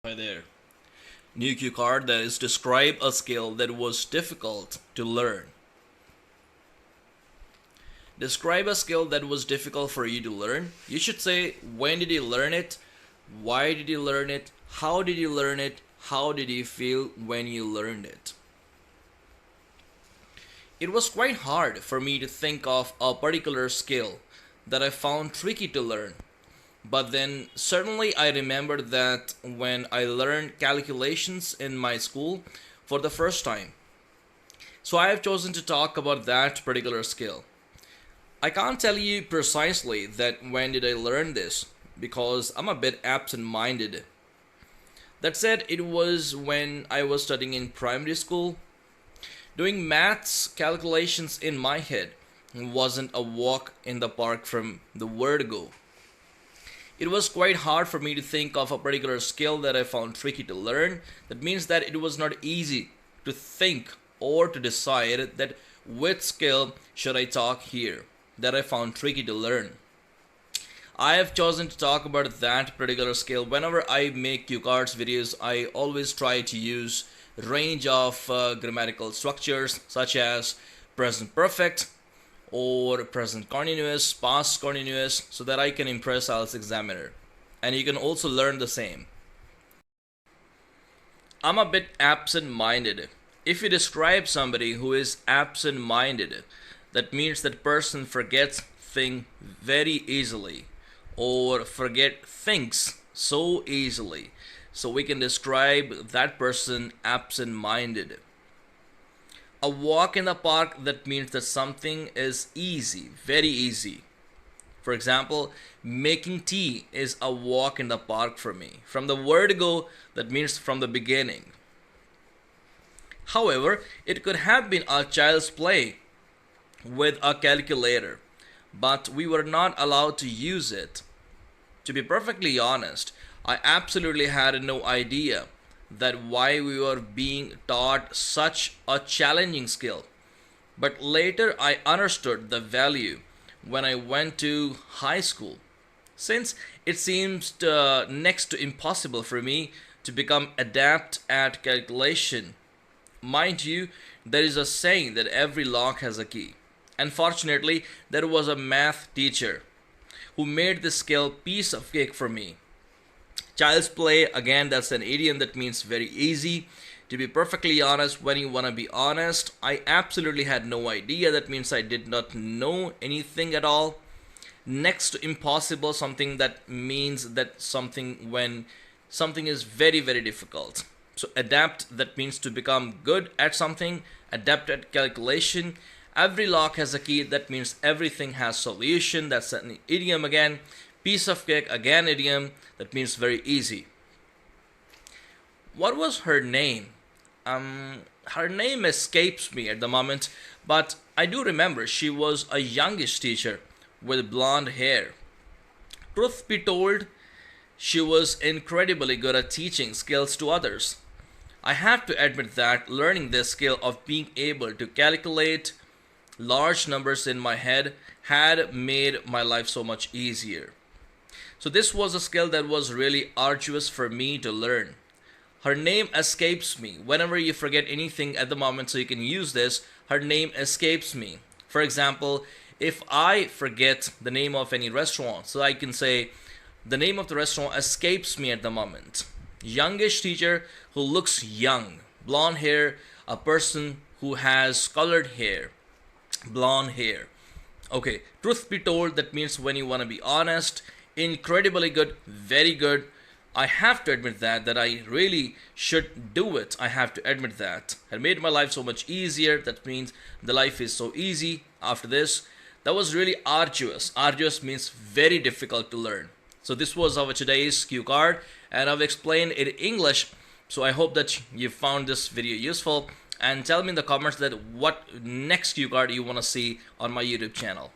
Hi there. New cue card that is describe a skill that was difficult to learn. Describe a skill that was difficult for you to learn. You should say when did you learn it, why did you learn it, how did you learn it, how did you feel when you learned it. It was quite hard for me to think of a particular skill that I found tricky to learn. But then suddenly I remembered that when I learned calculations in my school for the first time. So I have chosen to talk about that particular skill. I can't tell you precisely that when did I learn this because I'm a bit absent-minded. That said, it was when I was studying in primary school. Doing maths calculations in my head wasn't a walk in the park from the word go. It was quite hard for me to think of a particular skill that I found tricky to learn. That means that it was not easy to think or to decide that which skill should I talk here that I found tricky to learn. I have chosen to talk about that particular skill. Whenever I make cue cards videos, I always try to use range of grammatical structures such as present perfect or present continuous, past continuous, so that I can impress IELTS examiner. And you can also learn the same. I'm a bit absent-minded. If you describe somebody who is absent-minded, that means that person forgets things very easily or forget things so easily. So we can describe that person absent-minded. A walk in the park, that means that something is easy, very easy. For example, making tea is a walk in the park for me. From the word go, that means from the beginning. However, it could have been a child's play with a calculator, but we were not allowed to use it. To be perfectly honest, I absolutely had no idea that why we were being taught such a challenging skill. But later I understood the value when I went to high school, since it seems next to impossible for me to become adept at calculation. Mind you, there is a saying that every lock has a key. Unfortunately, there was a math teacher who made this skill piece of cake for me. Child's play, again, that's an idiom that means very easy. To be perfectly honest, when you want to be honest, I absolutely had no idea. That means I did not know anything at all. Next to impossible, something that means that something when something is very, very difficult. So adapt, that means to become good at something, adept at calculation. Every lock has a key, that means everything has solution. That's an idiom again. Piece of cake, again idiom, that means very easy. What was her name? Her name escapes me at the moment, but I do remember she was a youngish teacher with blonde hair. Truth be told, she was incredibly good at teaching skills to others. I have to admit that learning this skill of being able to calculate large numbers in my head had made my life so much easier. So this was a skill that was really arduous for me to learn. Her name escapes me. Whenever you forget anything at the moment, so you can use this, her name escapes me. For example, if I forget the name of any restaurant, so I can say the name of the restaurant escapes me at the moment. Youngish teacher who looks young. Blonde hair, a person who has colored hair. Blonde hair. Okay, truth be told, that means when you want to be honest. Incredibly good, very good. I have to admit that I really should do it. I have to admit that. It made my life so much easier. That means the life is so easy after this. That was really arduous. Arduous means very difficult to learn. So this was our today's cue card, and I've explained it in English. So I hope that you found this video useful, and tell me in the comments that what next cue card you want to see on my YouTube channel.